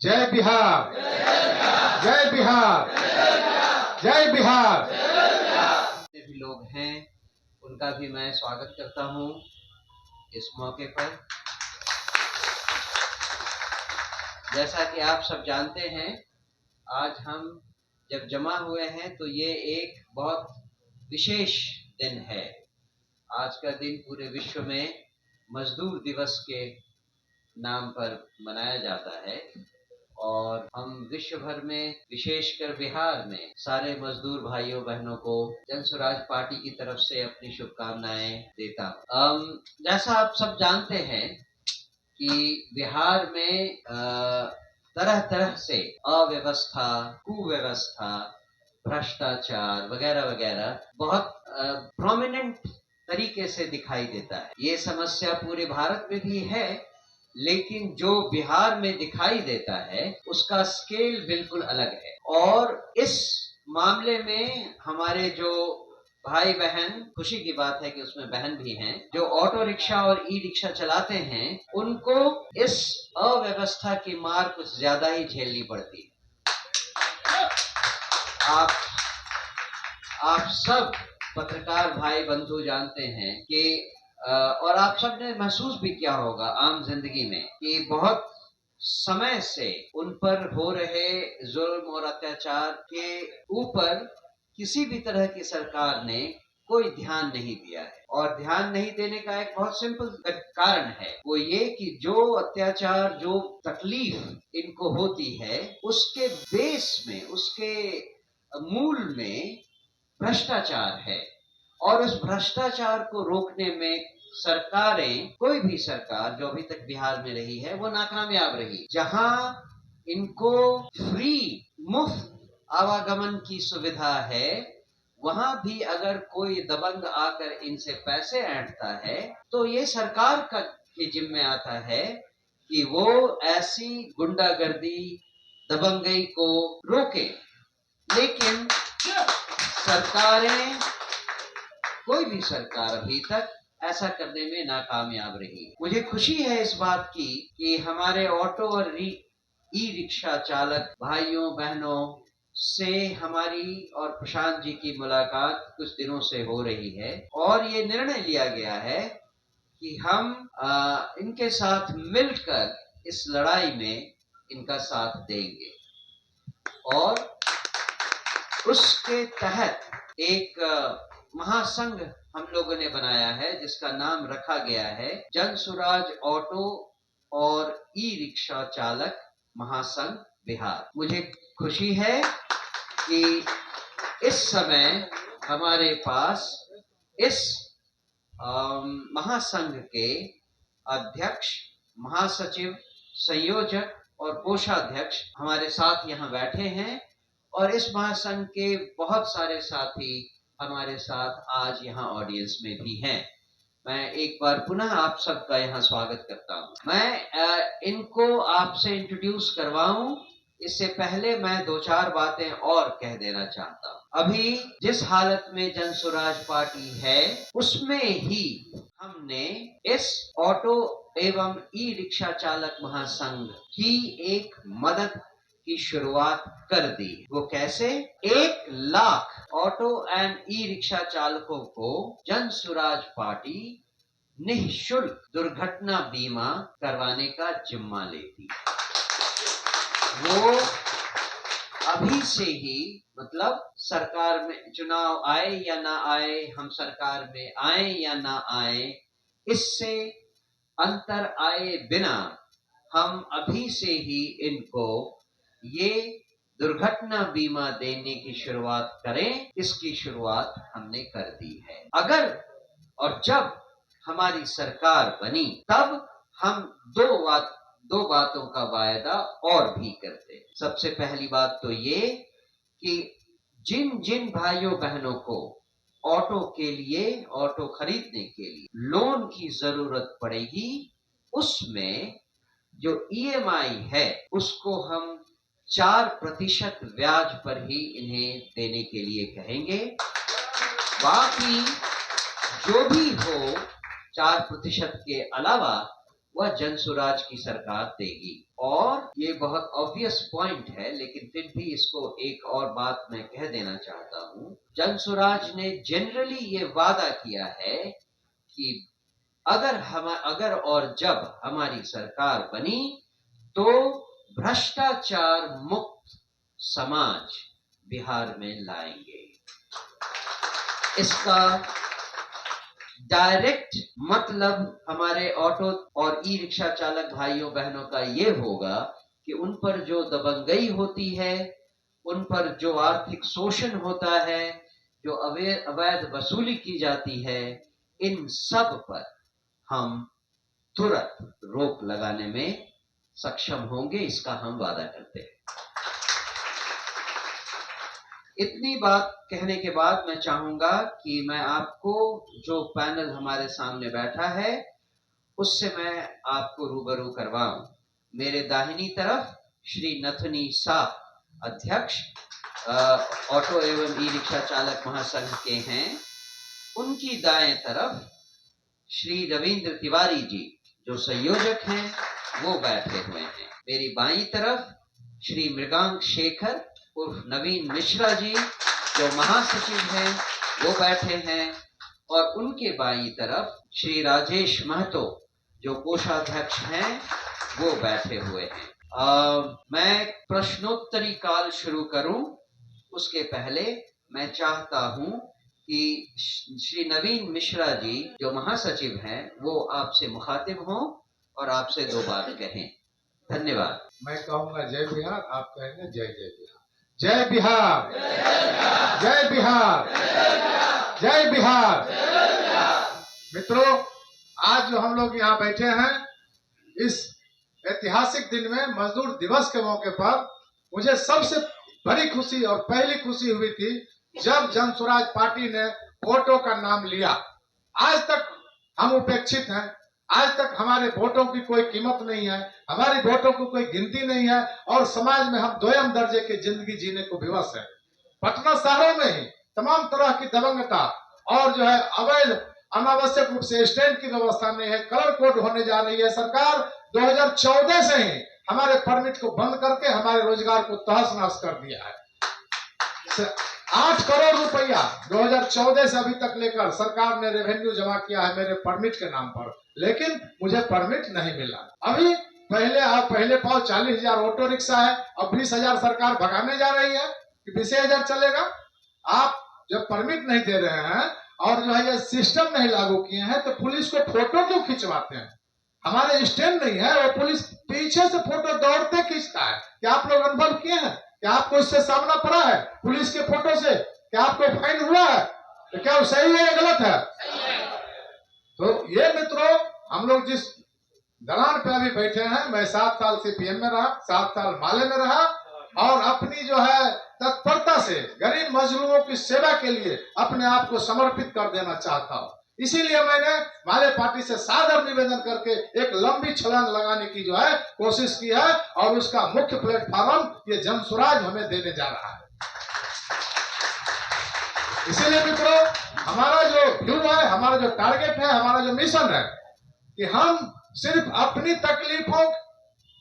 जय बिहार, जय बिहार, जय बिहार। जितने भी लोग हैं उनका भी मैं स्वागत करता हूं इस मौके पर। जैसा कि आप सब जानते हैं, आज हम जब जमा हुए हैं तो ये एक बहुत विशेष दिन है। आज का दिन पूरे विश्व में मजदूर दिवस के नाम पर मनाया जाता है और हम विश्व भर में, विशेषकर बिहार में, सारे मजदूर भाइयों बहनों को जन स्वराज पार्टी की तरफ से अपनी शुभकामनाएं देता हूँ। जैसा आप सब जानते हैं कि बिहार में तरह तरह से अव्यवस्था, कुव्यवस्था, भ्रष्टाचार वगैरह वगैरह बहुत प्रोमिनेंट तरीके से दिखाई देता है। ये समस्या पूरे भारत में भी है, लेकिन जो बिहार में दिखाई देता है उसका स्केल बिल्कुल अलग है। और इस मामले में हमारे जो भाई बहन, खुशी की बात है कि उसमें बहन भी हैं, जो ऑटो रिक्शा और ई रिक्शा चलाते हैं, उनको इस अव्यवस्था की मार कुछ ज्यादा ही झेलनी पड़ती है। आप सब पत्रकार भाई बंधु जानते हैं कि और आप सब ने महसूस भी किया होगा आम जिंदगी में कि बहुत समय से उन पर हो रहे जुल्म और अत्याचार के ऊपर किसी भी तरह की सरकार ने कोई ध्यान नहीं दिया है। और ध्यान नहीं देने का एक बहुत सिंपल कारण है, वो ये कि जो अत्याचार, जो तकलीफ इनको होती है, उसके बेस में, उसके मूल में भ्रष्टाचार है। और उस भ्रष्टाचार को रोकने में सरकारें, कोई भी सरकार जो अभी तक बिहार में रही है, वो नाकामयाब रही। जहां इनको फ्री, मुफ्त आवागमन की सुविधा है, वहां भी अगर कोई दबंग आकर इनसे पैसे ऐंठता है तो ये सरकार के जिम्मे आता है कि वो ऐसी गुंडागर्दी, दबंगई को रोके। लेकिन सरकारें, कोई भी सरकार अभी तक ऐसा करने में नाकामयाब रही। मुझे खुशी है इस बात की कि हमारे ऑटो और ई रिक्शा चालक भाइयों बहनों से हमारी और प्रशांत जी की मुलाकात कुछ दिनों से हो रही है और ये निर्णय लिया गया है कि हम इनके साथ मिलकर इस लड़ाई में इनका साथ देंगे। और उसके तहत एक महासंघ हम लोगों ने बनाया है जिसका नाम रखा गया है जन स्वराज ऑटो और ई रिक्शा चालक महासंघ बिहार। मुझे खुशी है कि इस समय हमारे पास इस महासंघ के अध्यक्ष, महासचिव, संयोजक और कोषाध्यक्ष हमारे साथ यहाँ बैठे हैं और इस महासंघ के बहुत सारे साथी हमारे साथ आज यहाँ ऑडियंस में भी हैं। मैं एक बार पुनः आप सबका यहाँ स्वागत करता हूँ। मैं इनको आपसे इंट्रोड्यूस करवाऊं, इससे पहले मैं दो चार बातें और कह देना चाहता हूँ। अभी जिस हालत में जन स्वराज पार्टी है, उसमें ही हमने इस ऑटो एवं ई रिक्शा चालक महासंघ की एक मदद की शुरुआत कर दी। वो कैसे? 1 lakh auto and e rickshaw चालकों को जन स्वराज पार्टी निःशुल्क दुर्घटना बीमा करवाने का जिम्मा लेती है। वो अभी से ही, मतलब सरकार में चुनाव आए या ना आए, हम सरकार में आए या ना आए, इससे अंतर आए बिना हम अभी से ही इनको ये दुर्घटना बीमा देने की शुरुआत करें। इसकी शुरुआत हमने कर दी है। अगर और जब हमारी सरकार बनी तब हम दो बातों का वायदा और भी करते हैं। सबसे पहली बात तो ये कि जिन जिन भाइयों बहनों को ऑटो के लिए, ऑटो खरीदने के लिए लोन की जरूरत पड़ेगी, उसमें जो EMI है उसको हम 4% ब्याज पर ही इन्हें देने के लिए कहेंगे। बाकी जो भी हो 4% के अलावा वह जनसुराज की सरकार देगी। और ये बहुत ऑब्वियस पॉइंट है, लेकिन फिर भी इसको एक और बात मैं कह देना चाहता हूँ। जनसुराज ने जनरली ये वादा किया है कि अगर और जब हमारी सरकार बनी तो भ्रष्टाचार मुक्त समाज बिहार में लाएंगे। इसका डायरेक्ट मतलब हमारे ऑटो और ई रिक्शा चालक भाइयों बहनों का ये होगा कि उन पर जो दबंगई होती है, उन पर जो आर्थिक शोषण होता है, जो अवैध वसूली की जाती है, इन सब पर हम तुरंत रोक लगाने में सक्षम होंगे। इसका हम वादा करते हैं। इतनी बात कहने के बाद मैं चाहूंगा कि मैं आपको जो पैनल हमारे सामने बैठा है उससे मैं आपको रूबरू करवाऊं। मेरे दाहिनी तरफ श्री नथनी शाह अध्यक्ष ऑटो एवं ई रिक्शा चालक महासंघ के हैं। उनकी दाएं तरफ श्री रविंद्र तिवारी जी जो संयोजक हैं वो बैठे हुए हैं। मेरी बाईं तरफ श्री मृगांक शेखर उर्फ नवीन मिश्रा जी जो महासचिव हैं वो बैठे हैं, और उनके बाईं तरफ श्री राजेश महतो जो कोषाध्यक्ष हैं वो बैठे हुए हैं। मैं प्रश्नोत्तरी काल शुरू करूं उसके पहले मैं चाहता हूं कि श्री नवीन मिश्रा जी जो महासचिव हैं वो आपसे मुखातिब हों और आपसे दो बात कहें। धन्यवाद। मैं कहूंगा जय बिहार, आप कहेंगे जय जय बिहार। जय बिहार, जय बिहार, जय बिहार। मित्रों, आज जो हम लोग यहाँ बैठे हैं इस ऐतिहासिक दिन में मजदूर दिवस के मौके पर मुझे सबसे बड़ी खुशी और पहली खुशी हुई थी जब जनसुराज पार्टी ने वोटों का नाम लिया। आज तक हम उपेक्षित हैं, आज तक हमारे वोटों की कोई कीमत नहीं है, हमारी वोटों को कोई गिनती नहीं है और समाज में हम दोयम दर्जे की जिंदगी जीने को विवश है। पटना शहरों में ही तमाम तरह की दबंगता और जो है अवैध अनावश्यक रूप से स्टैंड की व्यवस्था नहीं है, कलर कोड होने जा रही है। सरकार 2014 से ही हमारे परमिट को बंद करके हमारे रोजगार को तहस नहस कर दिया है। 8 करोड़ रुपया 2014 से अभी तक लेकर सरकार ने रेवेन्यू जमा किया है मेरे परमिट के नाम पर, लेकिन मुझे परमिट नहीं मिला। अभी पहले पाओ 40,000 ऑटो रिक्शा है, अब 20,000 सरकार भगाने जा रही है कि 20,000 चलेगा। आप जब परमिट नहीं दे रहे हैं और जो है ये सिस्टम नहीं लागू किए हैं तो पुलिस को फोटो क्यों खिंचवाते हैं? हमारे स्टैंड नहीं है, वो पुलिस पीछे से फोटो दौड़ते खींचता है। क्या आप लोग अनुभव किए हैं? क्या आपको इससे सामना पड़ा है पुलिस के फोटो से? क्या आपको फाइन हुआ है? तो क्या वो सही है या गलत है? तो ये मित्रों, हम लोग जिस दलान पे अभी बैठे हैं, मैं 7 साल CPM में रहा, 7 साल माले में रहा और अपनी जो है तत्परता से गरीब मजलूमों की सेवा के लिए अपने आप को समर्पित कर देना चाहता हूँ। इसीलिए मैंने माले पार्टी से सादर निवेदन करके एक लंबी छलांग लगाने की जो है कोशिश की है और उसका मुख्य प्लेटफॉर्म ये जनसुराज हमें देने जा रहा है। इसीलिए मित्रों, हमारा जो व्यू है, हमारा जो टारगेट है, हमारा जो मिशन है कि हम सिर्फ अपनी तकलीफों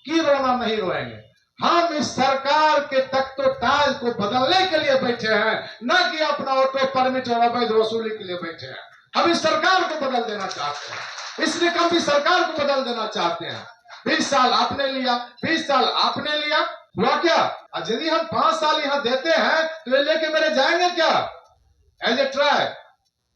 की रोना नहीं रोएंगे, हम इस सरकार के तख्तो ताज को बदलने के लिए बैठे हैं, न कि अपना ऑटो परमिट और अवैध वसूली के लिए बैठे हैं। हम इस सरकार को बदल देना चाहते हैं, इस निकम्मी सरकार को बदल देना चाहते हैं। 20 साल आपने लिया, 20 साल आपने लिया, हुआ क्या? यदि हम 5 साल यहाँ देते हैं तो ये लेके मेरे जाएंगे क्या? एज ए ट्राई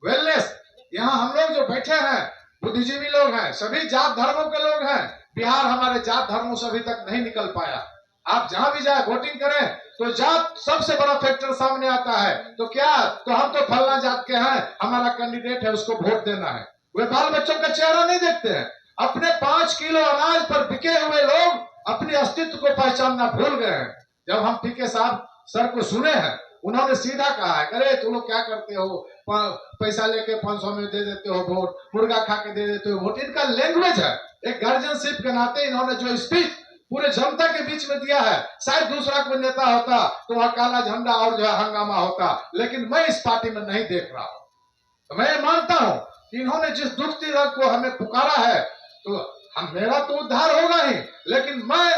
वेलनेस, यहाँ हम लोग जो बैठे हैं बुद्धिजीवी लोग हैं, सभी जात धर्मों के लोग हैं। बिहार हमारे जात धर्मों से अभी तक नहीं निकल पाया। आप जहां भी जाए वोटिंग करें तो जात सबसे बड़ा फैक्टर सामने आता है। तो क्या, तो हम तो फलना जात के हैं, हमारा कैंडिडेट है, उसको वोट देना है। वे बाल बच्चों का चेहरा नहीं देखते हैं। अपने 5 किलो अनाज पर बिके हुए लोग अपने अस्तित्व को पहचानना भूल गए हैं। जब हम पीके साहब सर को सुने हैं, उन्होंने सीधा कहा है, अरे तुम लोग क्या करते हो, पैसा लेके 500 में दे देते हो वोट, मुर्गा खा के दे देते हो वोट। इनका लैंग्वेज है। एक गार्जियनशिप के नाते इन्होंने जो स्पीच पूरे जनता के बीच में दिया है, शायद दूसरा कोई नेता होता तो वहां काला झंडा और जो है हंगामा होता, लेकिन मैं इस पार्टी में नहीं देख रहा हूं। तो मैं मानता हूं कि इन्होंने जिस दुखती रग को हमें पुकारा है, तो हम मेरा तो उद्धार होगा ही, लेकिन मैं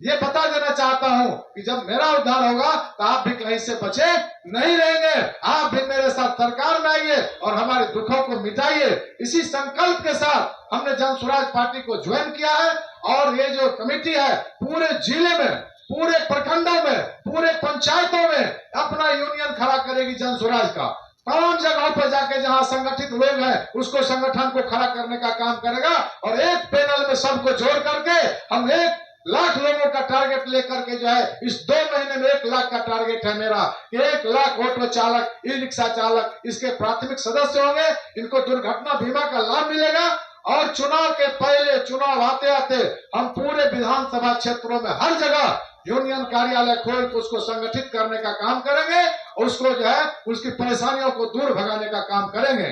ये बता देना चाहता हूं कि जब मेरा उद्धार होगा तो आप भी कहीं से बचे नहीं रहेंगे। आप भी मेरे साथ सरकार में आइए और हमारे दुखों को मिटाइए। इसी संकल्प के साथ हमने जन स्वराज पार्टी को ज्वाइन किया है और ये जो कमेटी है पूरे जिले में, पूरे प्रखंडों में, पूरे पंचायतों में अपना यूनियन खड़ा करेगी जन स्वराज का। तमाम जगहों पर जाके जहां संगठित लोग हैं उसको संगठन को खड़ा करने का काम करेगा और एक पैनल में सबको जोड़ करके हम 1 लाख लोगों का टारगेट लेकर के जो है इस 2 महीने में 1 लाख का टारगेट है मेरा। 1 लाख ऑटो चालक, ई रिक्शा चालक इसके प्राथमिक सदस्य होंगे। इनको दुर्घटना बीमा का लाभ मिलेगा और चुनाव के पहले, चुनाव आते आते हम पूरे विधानसभा क्षेत्रों में हर जगह यूनियन कार्यालय खोल के उसको संगठित करने का काम करेंगे और उसको जो है उसकी परेशानियों को दूर भगाने का काम करेंगे।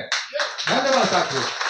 धन्यवाद साथियों।